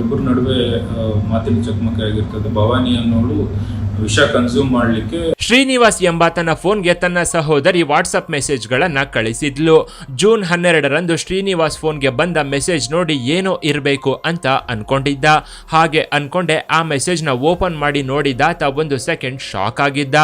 ಅವರಿಬ್ಬರ ನಡುವೆ ಮಾತಿನ ಚಕಮಕಿ ಆಗಿರ್ತದೆ. ಭವಾನಿ ಅನ್ನೋಳು ವಿಷ ಕನ್ಸ್ಯೂಮ್ ಮಾಡಲಿಕ್ಕೆ ಶ್ರೀನಿವಾಸ್ ಎಂಬಾತನ ಫೋನ್ಗೆ ತನ್ನ ಸಹೋದರಿ ವಾಟ್ಸಪ್ ಮೆಸೇಜ್ಗಳನ್ನ ಕಳಿಸಿದ್ಲು. ಜೂನ್ 12ರಂದು ಶ್ರೀನಿವಾಸ್ ಫೋನ್ಗೆ ಬಂದ ಮೆಸೇಜ್ ನೋಡಿ ಏನೋ ಇರಬೇಕು ಅಂತ ಅನ್ಕೊಂಡಿದ್ದ. ಹಾಗೆ ಅನ್ಕೊಂಡೆ ಆ ಮೆಸೇಜ್ನ ಓಪನ್ ಮಾಡಿ ನೋಡಿದಾತ ಒಂದು ಸೆಕೆಂಡ್ ಶಾಕ್ ಆಗಿದ್ದ.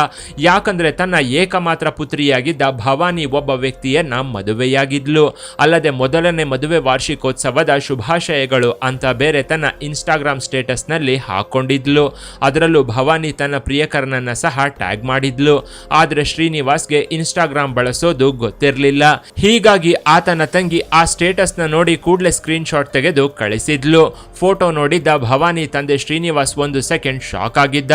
ಯಾಕಂದ್ರೆ ತನ್ನ ಏಕಮಾತ್ರ ಪುತ್ರಿಯಾಗಿದ್ದ ಭವಾನಿ ಒಬ್ಬ ವ್ಯಕ್ತಿಯನ್ನ ಮದುವೆಯಾಗಿದ್ಲು. ಅಲ್ಲದೆ ಮೊದಲನೇ ಮದುವೆ ವಾರ್ಷಿಕೋತ್ಸವದ ಶುಭಾಶಯಗಳು ಅಂತ ಬೇರೆ ತನ್ನ ಇನ್ಸ್ಟಾಗ್ರಾಮ್ ಸ್ಟೇಟಸ್ನಲ್ಲಿ ಹಾಕೊಂಡಿದ್ಲು. ಅದರಲ್ಲೂ ಭವಾನಿ ತನ್ನ ಪ್ರಿಯಕರನನ್ನ ಸಹ ಟ್ಯಾಗ್ ಮಾಡಿದ್ಲು. ಆದ್ರೆ ಶ್ರೀನಿವಾಸ್ಗೆ ಇನ್ಸ್ಟಾಗ್ರಾಮ್ ಬಳಸೋದು ಗೊತ್ತಿರಲಿಲ್ಲ. ಹೀಗಾಗಿ ಆತನ ತಂಗಿ ಆ ಸ್ಟೇಟಸ್ನ ನೋಡಿ ಕೂಡಲೇ ಸ್ಕ್ರೀನ್ ಶಾಟ್ ತೆಗೆದು ಕಳಿಸಿದ್ಲು. ಫೋಟೋ ನೋಡಿದ್ದ ಭವಾನಿ ತಂದೆ ಶ್ರೀನಿವಾಸ್ ಒಂದು ಸೆಕೆಂಡ್ ಶಾಕ್ ಆಗಿದ್ದ.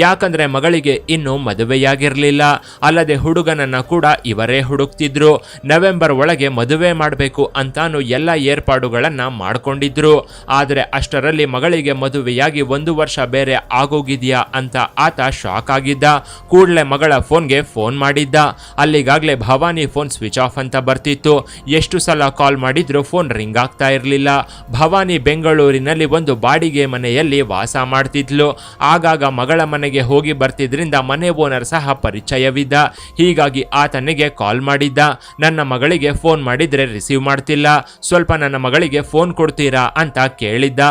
ಯಾಕಂದ್ರೆ ಮಗಳಿಗೆ ಇನ್ನೂ ಮದುವೆಯಾಗಿರ್ಲಿಲ್ಲ. ಅಲ್ಲದೆ ಹುಡುಗನನ್ನ ಕೂಡ ಇವರೇ ಹುಡುಕ್ತಿದ್ರು. ನವೆಂಬರ್ ಒಳಗೆ ಮದುವೆ ಮಾಡಬೇಕು ಅಂತಾನು ಎಲ್ಲ ಏರ್ಪಾಡುಗಳನ್ನ ಮಾಡ್ಕೊಂಡಿದ್ರು. ಆದ್ರೆ ಅಷ್ಟರಲ್ಲಿ ಮಗಳಿಗೆ ಮದುವೆಯಾಗಿ 1 ವರ್ಷ ಬೇರೆ ಆಗೋಗಿದ್ಯಾ ಅಂತ ಆತ ಶಾಕ್ ಆಗಿದ್ದ. ಕೂಡಲೇ ಮಗಳ ಫೋನ್ಗೆ ಫೋನ್ ಮಾಡಿದ್ದ. ಅಲ್ಲಿಗಾಗ್ಲೇ ಭವಾನಿ ಫೋನ್ ಸ್ವಿಚ್ ಆಫ್ ಅಂತ ಬರ್ತಿತ್ತು. ಎಷ್ಟು ಸಲ ಕಾಲ್ ಮಾಡಿದ್ರು ಫೋನ್ ರಿಂಗ್ ಆಗ್ತಾ ಇರಲಿಲ್ಲ. ಭವಾನಿ ಬೆಂಗಳೂರಿನಲ್ಲಿ ಒಂದು ಬಾಡಿಗೆ ಮನೆಯಲ್ಲಿ ವಾಸ ಮಾಡ್ತಿದ್ಲು. ಆಗಾಗ ಮಗಳ ಮನೆಗೆ ಹೋಗಿ ಬರ್ತಿದ್ರಿಂದ ಮನೆ ಓನರ್ ಸಹ ಪರಿಚಯವಿದ್ದ. ಹೀಗಾಗಿ ಆತನಿಗೆ ಕಾಲ್ ಮಾಡಿದ್ದ. ನನ್ನ ಮಗಳಿಗೆ ಫೋನ್ ಮಾಡಿದ್ರೆ ರಿಸೀವ್ ಮಾಡ್ತಿಲ್ಲ, ಸ್ವಲ್ಪ ನನ್ನ ಮಗಳಿಗೆ ಫೋನ್ ಕೊಡ್ತೀರಾ ಅಂತ ಕೇಳಿದ್ದ.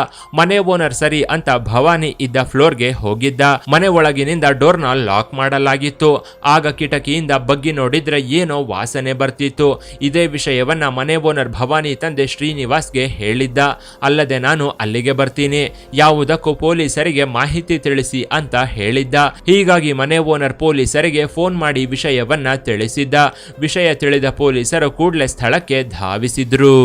ಮನೆ ಓನರ್ ಸರಿ ಅಂತ ಭವಾನಿ ಇದ್ದ ಫ್ಲೋರ್ಗೆ ಹೋಗಿದ್ದ. ಮನೆ ಒಳಗಿನಿಂದ ಡೋರ್ನ ಲಾಕ್ ಮಾಡಲಾಗಿತ್ತು. ಆಗ ಕಿಟಕಿಯಿಂದ ಬಗ್ಗಿ ನೋಡಿದ್ರೆ ಏನೋ ವಾಸನೆ ಬರ್ತಿತ್ತು. ಇದೇ ವಿಷಯವನ್ನ ಮನೆ ಓನರ್ ಭವಾನಿ ತಂದೆ ಶ್ರೀನಿವಾಸ್ಗೆ ಹೇಳಿದ್ದ. ಅಲ್ಲದೆ ನಾನು ಅಲ್ಲಿಗೆ ಬರ್ತೀನಿ, ಯಾವುದಕ್ಕೂ ಪೊಲೀಸರಿಗೆ ಮಾಹಿತಿ ತಿಳಿಸಿ ಅಂತ ಹೇಳಿದ್ದ. ಹೀಗಾಗಿ ಮನೆ ಓನರ್ ಪೊಲೀಸರಿಗೆ ಫೋನ್ ಮಾಡಿ ವಿಷಯವನ್ನ ತಿಳಿಸಿದ್ದ. ವಿಷಯ ತಿಳಿದ ಪೊಲೀಸರು ಕೂಡಲೇ ಸ್ಥಳಕ್ಕೆ ಧಾವಿಸಿದ್ರು.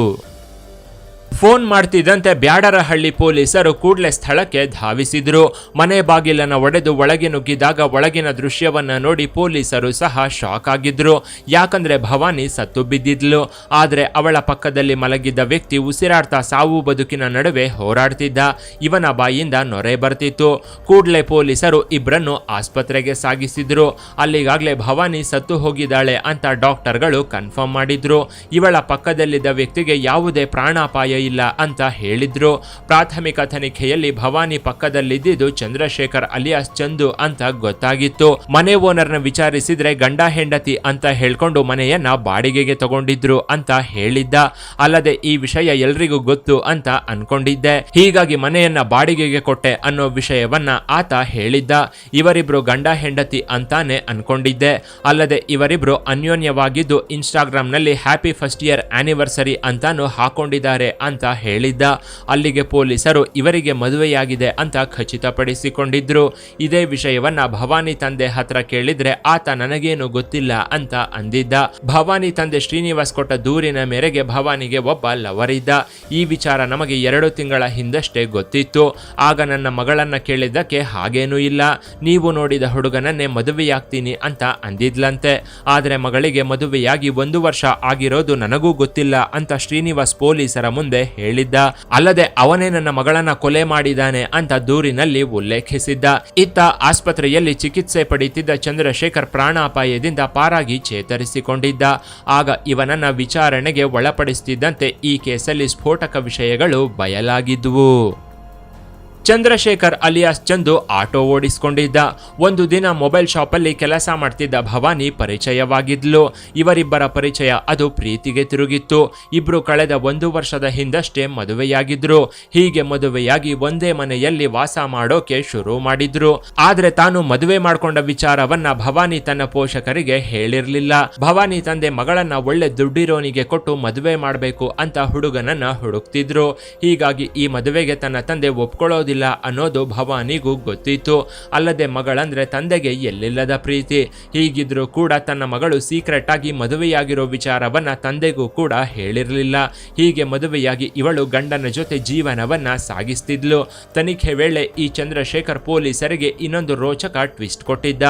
ಫೋನ್ ಮಾಡ್ತಿದ್ದಂತೆ ಬ್ಯಾಡರಹಳ್ಳಿ ಪೊಲೀಸರು ಕೂಡಲೇ ಸ್ಥಳಕ್ಕೆ ಧಾವಿಸಿದ್ರು. ಮನೆ ಬಾಗಿಲನ್ನು ಒಡೆದು ಒಳಗೆ ನುಗ್ಗಿದಾಗ ಒಳಗಿನ ದೃಶ್ಯವನ್ನ ನೋಡಿ ಪೊಲೀಸರು ಸಹ ಶಾಕ್ ಆಗಿದ್ರು. ಯಾಕಂದ್ರೆ ಭವಾನಿ ಸತ್ತು ಬಿದ್ದಿದ್ಲು. ಆದ್ರೆ ಅವಳ ಪಕ್ಕದಲ್ಲಿ ಮಲಗಿದ್ದ ವ್ಯಕ್ತಿ ಉಸಿರಾಡ್ತಾ ಸಾವು ಬದುಕಿನ ನಡುವೆ ಹೋರಾಡ್ತಿದ್ದ. ಇವನ ಬಾಯಿಂದ ನೊರೆ ಬರ್ತಿತ್ತು. ಕೂಡಲೇ ಪೊಲೀಸರು ಇಬ್ಬರನ್ನು ಆಸ್ಪತ್ರೆಗೆ ಸಾಗಿಸಿದ್ರು. ಅಲ್ಲಿಗಾಗ್ಲೇ ಭವಾನಿ ಸತ್ತು ಹೋಗಿದ್ದಾಳೆ ಅಂತ ಡಾಕ್ಟರ್ಗಳು ಕನ್ಫರ್ಮ್ ಮಾಡಿದ್ರು. ಇವಳ ಪಕ್ಕದಲ್ಲಿದ್ದ ವ್ಯಕ್ತಿಗೆ ಯಾವುದೇ ಪ್ರಾಣಾಪಾಯ ಇಲ್ಲ ಅಂತ ಹೇಳಿದ್ರು. ಪ್ರಾಥಮಿಕ ತನಿಖೆಯಲ್ಲಿ ಭವಾನಿ ಪಕ್ಕದಲ್ಲಿದ್ದು ಚಂದ್ರಶೇಖರ್ ಅಲಿಯಾಸ್ ಚಂದು ಅಂತ ಗೊತ್ತಾಗಿತ್ತು. ಮನೆ ಓನರ್ನ ವಿಚಾರಿಸಿದ್ರೆ ಗಂಡ ಹೆಂಡತಿ ಅಂತ ಹೇಳ್ಕೊಂಡು ಮನೆಯನ್ನ ಬಾಡಿಗೆಗೆ ತಗೊಂಡಿದ್ರು ಅಂತ ಹೇಳಿದ್ದ. ಅಲ್ಲದೆ ಈ ವಿಷಯ ಎಲ್ರಿಗೂ ಗೊತ್ತು ಅಂತ ಅನ್ಕೊಂಡಿದ್ದೆ, ಹೀಗಾಗಿ ಮನೆಯನ್ನ ಬಾಡಿಗೆಗೆ ಕೊಟ್ಟೆ ಅನ್ನೋ ವಿಷಯವನ್ನ ಆತ ಹೇಳಿದ್ದ. ಇವರಿಬ್ರು ಗಂಡ ಹೆಂಡತಿ ಅಂತಾನೆ ಅನ್ಕೊಂಡಿದ್ದೆ. ಅಲ್ಲದೆ ಇವರಿಬ್ರು ಅನ್ಯೋನ್ಯವಾಗಿದ್ದು ಇನ್ಸ್ಟಾಗ್ರಾಮ್ನಲ್ಲಿ ಹ್ಯಾಪಿ ಫಸ್ಟ್ ಇಯರ್ ಆನಿವರ್ಸರಿ ಅಂತಾನು ಹಾಕೊಂಡಿದ್ದಾರೆ ಅಂತ ಹೇಳಿದ್ದ. ಅಲ್ಲಿಗೆ ಪೊಲೀಸರು ಇವರಿಗೆ ಮದುವೆಯಾಗಿದೆ ಅಂತ ಖಚಿತಪಡಿಸಿಕೊಂಡಿದ್ರು. ಇದೇ ವಿಷಯವನ್ನ ಭವಾನಿ ತಂದೆ ಹತ್ರ ಕೇಳಿದ್ರೆ ಆತ ನನಗೇನು ಗೊತ್ತಿಲ್ಲ ಅಂತ ಅಂದಿದ್ದ. ಭವಾನಿ ತಂದೆ ಶ್ರೀನಿವಾಸ್ ಕೊಟ್ಟ ದೂರಿನ ಮೇರೆಗೆ ಭವಾನಿಗೆ ಒಬ್ಬ ಲವರ್ ಇದ್ದ. ಈ ವಿಚಾರ ನಮಗೆ 2 ತಿಂಗಳ ಹಿಂದಷ್ಟೇ ಗೊತ್ತಿತ್ತು. ಆಗ ನನ್ನ ಮಗಳನ್ನ ಕೇಳಿದ್ದಕ್ಕೆ ಹಾಗೇನೂ ಇಲ್ಲ, ನೀವು ನೋಡಿದ ಹುಡುಗನನ್ನೇ ಮದುವೆಯಾಗ್ತೀನಿ ಅಂತ ಅಂದಿದ್ಲಂತೆ. ಆದ್ರೆ ಮಗಳಿಗೆ ಮದುವೆಯಾಗಿ 1 ವರ್ಷ ಆಗಿರೋದು ನನಗೂ ಗೊತ್ತಿಲ್ಲ ಅಂತ ಶ್ರೀನಿವಾಸ್ ಪೊಲೀಸರ ಮುಂದೆ ಹೇಳಿದ್ದ. ಅಲ್ಲದೆ ಅವನೇ ನನ್ನ ಮಗಳನ್ನ ಕೊಲೆ ಮಾಡಿದ್ದಾನೆ ಅಂತ ದೂರಿನಲ್ಲಿ ಉಲ್ಲೇಖಿಸಿದ್ದ. ಇತ್ತ ಆಸ್ಪತ್ರೆಯಲ್ಲಿ ಚಿಕಿತ್ಸೆ ಪಡೆಯುತ್ತಿದ್ದ ಚಂದ್ರಶೇಖರ್ ಪ್ರಾಣಾಪಾಯದಿಂದ ಪಾರಾಗಿ ಚೇತರಿಸಿಕೊಂಡಿದ್ದ. ಆಗ ಇವನನ್ನ ವಿಚಾರಣೆಗೆ ಒಳಪಡಿಸುತ್ತಿದ್ದಂತೆ ಈ ಕೇಸಲ್ಲಿ ಸ್ಫೋಟಕ ವಿಷಯಗಳು ಬಯಲಾಗಿದ್ವು. ಚಂದ್ರಶೇಖರ್ ಅಲಿಯಾಸ್ ಚಂದು ಆಟೋ ಓಡಿಸಿಕೊಂಡಿದ್ದ. ಒಂದು ದಿನ ಮೊಬೈಲ್ ಶಾಪಲ್ಲಿ ಕೆಲಸ ಮಾಡ್ತಿದ್ದ ಭವಾನಿ ಪರಿಚಯವಾಗಿದ್ಲು. ಇವರಿಬ್ಬರ ಪರಿಚಯ ಅದು ಪ್ರೀತಿಗೆ ತಿರುಗಿತ್ತು. ಇಬ್ರು ಕಳೆದ 1 ವರ್ಷದ ಹಿಂದಷ್ಟೇ ಮದುವೆಯಾಗಿದ್ರು. ಹೀಗೆ ಮದುವೆಯಾಗಿ ಒಂದೇ ಮನೆಯಲ್ಲಿ ವಾಸ ಮಾಡೋಕೆ ಶುರು ಮಾಡಿದ್ರು. ಆದ್ರೆ ತಾನು ಮದುವೆ ಮಾಡ್ಕೊಂಡ ವಿಚಾರವನ್ನ ಭವಾನಿ ತನ್ನ ಪೋಷಕರಿಗೆ ಹೇಳಿರ್ಲಿಲ್ಲ. ಭವಾನಿ ತಂದೆ ಮಗಳನ್ನ ಒಳ್ಳೆ ದುಡ್ಡಿರೋನಿಗೆ ಕೊಟ್ಟು ಮದುವೆ ಮಾಡಬೇಕು ಅಂತ ಹುಡುಗನನ್ನ ಹುಡುಕ್ತಿದ್ರು. ಹೀಗಾಗಿ ಈ ಮದುವೆಗೆ ತನ್ನ ತಂದೆ ಒಪ್ಕೊಳ್ಳೋದಿಲ್ಲ ಅನ್ನೋದು ಭವಾನಿಗೂ ಗೊತ್ತಿತ್ತು. ಅಲ್ಲದೆ ಮಗಳಂದ್ರೆ ತಂದೆಗೆ ಎಲ್ಲಿಲ್ಲದ ಪ್ರೀತಿ. ಹೀಗಿದ್ರೂ ಕೂಡ ತನ್ನ ಮಗಳು ಸೀಕ್ರೆಟ್ ಆಗಿ ಮದುವೆಯಾಗಿರೋ ವಿಚಾರವನ್ನ ತಂದೆಗೂ ಕೂಡ ಹೇಳಿರಲಿಲ್ಲ. ಹೀಗೆ ಮದುವೆಯಾಗಿ ಇವಳು ಗಂಡನ ಜೊತೆ ಜೀವನವನ್ನ ಸಾಗಿಸ್ತಿದ್ಲು. ತನಿಖೆ ವೇಳೆ ಈ ಚಂದ್ರಶೇಖರ್ ಪೊಲೀಸರಿಗೆ ಇನ್ನೊಂದು ರೋಚಕ ಟ್ವಿಸ್ಟ್ ಕೊಟ್ಟಿದ್ದ.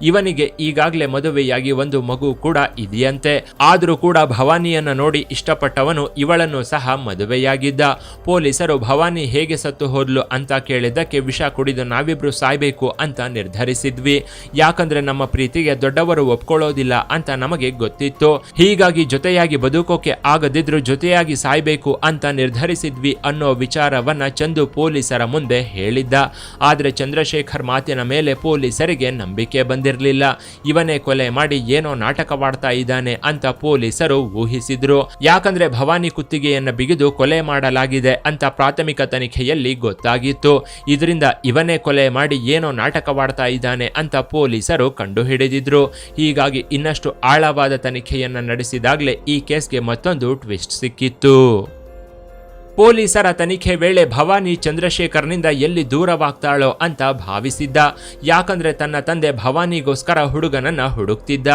ಇವನಿಗೆ ಈಗಾಗಲೇ ಮದುವೆಯಾಗಿ ಒಂದು ಮಗು ಕೂಡ ಇದೆಯಂತೆ. ಆದ್ರೂ ಕೂಡ ಭವಾನಿಯನ್ನ ನೋಡಿ ಇಷ್ಟಪಟ್ಟವನು ಇವಳನ್ನು ಸಹ ಮದುವೆಯಾಗಿದ್ದ. ಪೊಲೀಸರು ಭವಾನಿ ಹೇಗೆ ಸತ್ತು ಹೋದ್ಲು ಅಂತ ಅಂತ ಕೇಳಿದ್ದಕ್ಕೆ ವಿಷ ಕುಡಿದು ನಾವಿಬ್ರು ಸಾಯ್ಬೇಕು ಅಂತ ನಿರ್ಧರಿಸಿದ್ವಿ. ಯಾಕಂದ್ರೆ ನಮ್ಮ ಪ್ರೀತಿಗೆ ದೊಡ್ಡವರು ಒಪ್ಕೊಳ್ಳೋದಿಲ್ಲ ಅಂತ ನಮಗೆ ಗೊತ್ತಿತ್ತು. ಹೀಗಾಗಿ ಜೊತೆಯಾಗಿ ಬದುಕೋಕೆ ಆಗದಿದ್ರು ಜೊತೆಯಾಗಿ ಸಾಯ್ಬೇಕು ಅಂತ ನಿರ್ಧರಿಸಿದ್ವಿ ಅನ್ನೋ ವಿಚಾರವನ್ನ ಚಂದು ಪೊಲೀಸರ ಮುಂದೆ ಹೇಳಿದ್ದ. ಆದ್ರೆ ಚಂದ್ರಶೇಖರ್ ಮಾತಿನ ಮೇಲೆ ಪೊಲೀಸರಿಗೆ ನಂಬಿಕೆ ಬಂದಿರಲಿಲ್ಲ. ಇವನೇ ಕೊಲೆ ಮಾಡಿ ಏನೋ ನಾಟಕವಾಡ್ತಾ ಇದ್ದಾನೆ ಅಂತ ಪೊಲೀಸರು ಊಹಿಸಿದ್ರು. ಯಾಕಂದ್ರೆ ಭವಾನಿ ಕುತ್ತಿಗೆಯನ್ನ ಬಿಗಿದು ಕೊಲೆ ಮಾಡಲಾಗಿದೆ ಅಂತ ಪ್ರಾಥಮಿಕ ತನಿಖೆಯಲ್ಲಿ ಗೊತ್ತಾಗಿತ್ತು. ಇದರಿಂದ ಇವನೇ ಕೊಲೆ ಮಾಡಿ ಏನೋ ನಾಟಕವಾಡ್ತಾ ಇದ್ದಾನೆ ಅಂತ ಪೊಲೀಸರು ಕಂಡುಹಿಡಿದಿದ್ರು. ಹೀಗಾಗಿ ಇನ್ನಷ್ಟು ಆಳವಾದ ತನಿಖೆಯನ್ನ ನಡೆಸಿದಾಗಲೇ ಈ ಕೇಸ್ಗೆ ಮತ್ತೊಂದು ಟ್ವಿಸ್ಟ್ ಸಿಕ್ಕಿತ್ತು. ಪೊಲೀಸರ ತನಿಖೆ ವೇಳೆ ಭವಾನಿ ಚಂದ್ರಶೇಖರ್ನಿಂದ ಎಲ್ಲಿ ದೂರವಾಗ್ತಾಳೋ ಅಂತ ಭಾವಿಸಿದ್ದ. ಯಾಕಂದ್ರೆ ತನ್ನ ತಂದೆ ಭವಾನಿಗೋಸ್ಕರ ಹುಡುಗನನ್ನ ಹುಡುಕ್ತಿದ್ದ.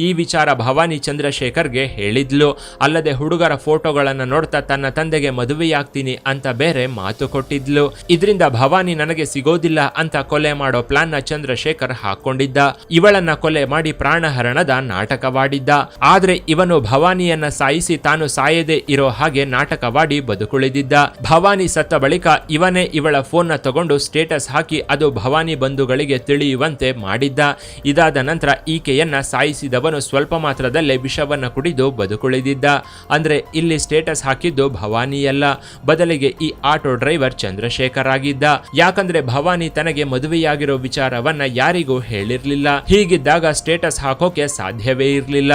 ಈ ವಿಚಾರ ಭವಾನಿ ಚಂದ್ರಶೇಖರ್ಗೆ ಹೇಳಿದ್ಲು. ಅಲ್ಲದೆ ಹುಡುಗರ ಫೋಟೋಗಳನ್ನ ನೋಡ್ತಾ ತನ್ನ ತಂದೆಗೆ ಮದುವೆಯಾಗ್ತೀನಿ ಅಂತ ಬೇರೆ ಮಾತು ಕೊಟ್ಟಿದ್ಲು. ಇದರಿಂದ ಭವಾನಿ ನನಗೆ ಸಿಗೋದಿಲ್ಲ ಅಂತ ಕೊಲೆ ಮಾಡೋ ಪ್ಲಾನ್ ನ ಚಂದ್ರಶೇಖರ್ ಹಾಕೊಂಡಿದ್ದ. ಇವಳನ್ನ ಕೊಲೆ ಮಾಡಿ ಪ್ರಾಣಹರಣದ ನಾಟಕವಾಡಿದ್ದ. ಆದ್ರೆ ಇವನು ಭವಾನಿಯನ್ನ ಸಾಯಿಸಿ ತಾನು ಸಾಯದೆ ಇರೋ ಹಾಗೆ ನಾಟಕವಾಡಿ ಬದುಕುಳಿದಿದ್ದ. ಭವಾನಿ ಸತ್ತ ಬಳಿಕ ಇವನೇ ಇವಳ ಫೋನ್ ನ ತಗೊಂಡು ಸ್ಟೇಟಸ್ ಹಾಕಿ ಅದು ಭವಾನಿ ಬಂಧುಗಳಿಗೆ ತಿಳಿಯುವಂತೆ ಮಾಡಿದ್ದ. ಇದಾದ ನಂತರ ಈಕೆಯನ್ನ ಸಾಯಿಸಿದವನು ಸ್ವಲ್ಪ ಮಾತ್ರದಲ್ಲೇ ವಿಷವನ್ನ ಕುಡಿದು ಬದುಕುಳಿದಿದ್ದ. ಅಂದ್ರೆ ಇಲ್ಲಿ ಸ್ಟೇಟಸ್ ಹಾಕಿದ್ದು ಭವಾನಿಯಲ್ಲ, ಬದಲಿಗೆ ಈ ಆಟೋ ಡ್ರೈವರ್ ಚಂದ್ರಶೇಖರ್ ಆಗಿದ್ದ. ಯಾಕಂದ್ರೆ ಭವಾನಿ ತನಗೆ ಮದುವೆಯಾಗಿರೋ ವಿಚಾರವನ್ನ ಯಾರಿಗೂ ಹೇಳಿರ್ಲಿಲ್ಲ. ಹೀಗಿದ್ದಾಗ ಸ್ಟೇಟಸ್ ಹಾಕೋಕೆ ಸಾಧ್ಯವೇ ಇರಲಿಲ್ಲ.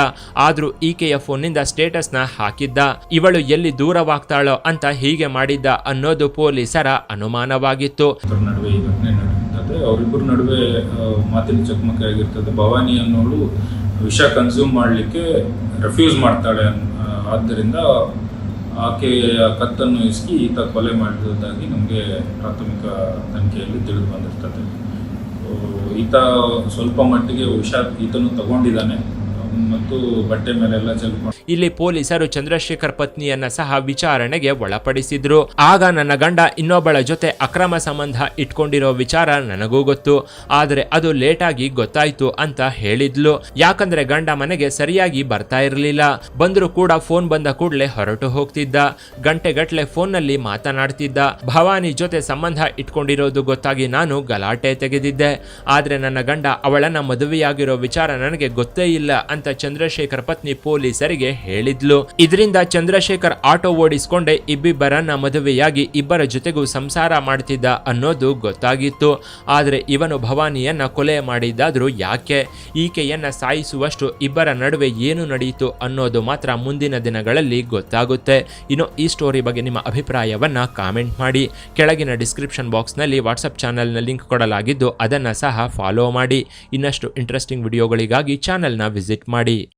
ಆದ್ರೂ ಈಕೆಯ ಫೋನ್ ನಿಂದ ಸ್ಟೇಟಸ್ ನ ಹಾಕಿದ್ದ. ಇವಳು ಎಲ್ಲಿ ದೂರವಾಗ್ತಾಳೋ ಅಂತ ಹೀಗೆ ಮಾಡಿದ್ದ ಅನ್ನೋದು ಪೊಲೀಸರ ಅನುಮಾನವಾಗಿತ್ತು. ನಡುವೆ ಈ ಘಟನೆ ನಡೆಯುತ್ತದೆ. ಅವರಿಬ್ಬರ ನಡುವೆ ಮಾತಿನ ಚಕಮಕಿ ಆಗಿರ್ತದೆ. ಭವಾನಿ ಅನ್ನೋಳು ವಿಷ ಕನ್ಸ್ಯೂಮ್ ಮಾಡಲಿಕ್ಕೆ ರೆಫ್ಯೂಸ್ ಮಾಡ್ತಾಳೆ. ಆದ್ದರಿಂದ ಆಕೆಯ ಕತ್ತನ್ನು ಇಸ್ಕಿ ಈತ ಕೊಲೆ ಮಾಡಿರುವುದಾಗಿ ನಮಗೆ ಪ್ರಾಥಮಿಕ ತನಿಖೆಯಲ್ಲಿ ತಿಳಿದು ಬಂದಿರ್ತದೆ. ಈತ ಸ್ವಲ್ಪ ಮಟ್ಟಿಗೆ ವಿಷ ಈತನು ತಗೊಂಡಿದ್ದಾನೆ ಮತ್ತು ಬಟ್ಟೆ ಮೇಲೆಲ್ಲ ಚೆಲ್ಕೊಂಡು. ಇಲ್ಲಿ ಪೊಲೀಸರು ಚಂದ್ರಶೇಖರ್ ಪತ್ನಿಯನ್ನ ಸಹ ವಿಚಾರಣೆಗೆ ಒಳಪಡಿಸಿದ್ರು. ಆಗ ನನ್ನ ಗಂಡ ಇನ್ನೊಬ್ಬಳ ಜೊತೆ ಅಕ್ರಮ ಸಂಬಂಧ ಇಟ್ಕೊಂಡಿರೋ ವಿಚಾರ ನನಗೂ ಗೊತ್ತು, ಆದ್ರೆ ಅದು ಲೇಟ್ ಆಗಿ ಗೊತ್ತಾಯ್ತು ಅಂತ ಹೇಳಿದ್ಲು. ಯಾಕಂದ್ರೆ ಗಂಡ ಮನೆಗೆ ಸರಿಯಾಗಿ ಬರ್ತಾ ಇರಲಿಲ್ಲ. ಬಂದ್ರು ಕೂಡ ಫೋನ್ ಬಂದ ಕೂಡಲೇ ಹೊರಟು ಹೋಗ್ತಿದ್ದ. ಗಂಟೆಗಟ್ಲೆ ಫೋನ್ ನಲ್ಲಿ ಮಾತನಾಡ್ತಿದ್ದ. ಭವಾನಿ ಜೊತೆ ಸಂಬಂಧ ಇಟ್ಕೊಂಡಿರೋದು ಗೊತ್ತಾಗಿ ನಾನು ಗಲಾಟೆ ತೆಗೆದಿದ್ದೆ. ಆದ್ರೆ ನನ್ನ ಗಂಡ ಅವಳನ್ನ ಮದುವೆಯಾಗಿರೋ ವಿಚಾರ ನನಗೆ ಗೊತ್ತೇ ಇಲ್ಲ ಅಂತ ಚಂದ್ರಶೇಖರ್ ಪತ್ನಿ ಪೊಲೀಸರಿಗೆ ಹೇಳಿದ್ಲು. ಇದರಿಂದ ಚಂದ್ರಶೇಖರ್ ಆಟೋ ಓಡಿಸಿಕೊಂಡೆ ಇಬ್ಬಿಬ್ಬರನ್ನ ಮದುವೆಯಾಗಿ ಇಬ್ಬರ ಜೊತೆಗೂ ಸಂಸಾರ ಮಾಡ್ತಿದ್ದ ಅನ್ನೋದು ಗೊತ್ತಾಗಿತ್ತು. ಆದ್ರೆ ಇವನು ಭವಾನಿಯನ್ನ ಕೊಲೆ ಮಾಡಿದ್ದಾದ್ರೂ ಯಾಕೆ? ಈಕೆಯನ್ನ ಸಾಯಿಸುವಷ್ಟು ಇಬ್ಬರ ನಡುವೆ ಏನು ನಡೆಯಿತು ಅನ್ನೋದು ಮಾತ್ರ ಮುಂದಿನ ದಿನಗಳಲ್ಲಿ ಗೊತ್ತಾಗುತ್ತೆ. ಇನ್ನು ಈ ಸ್ಟೋರಿ ಬಗ್ಗೆ ನಿಮ್ಮ ಅಭಿಪ್ರಾಯವನ್ನ ಕಾಮೆಂಟ್ ಮಾಡಿ. ಕೆಳಗಿನ ಡಿಸ್ಕ್ರಿಪ್ಷನ್ ಬಾಕ್ಸ್ ನಲ್ಲಿ ವಾಟ್ಸ್ಆಪ್ ಚಾನೆಲ್ನ ಲಿಂಕ್ ಕೊಡಲಾಗಿದ್ದು ಅದನ್ನ ಸಹ ಫಾಲೋ ಮಾಡಿ. ಇನ್ನಷ್ಟು ಇಂಟ್ರೆಸ್ಟಿಂಗ್ ವಿಡಿಯೋಗಳಿಗಾಗಿ ಚಾನೆಲ್ನ ವಿಸಿಟ್ ಮಾಡಿ.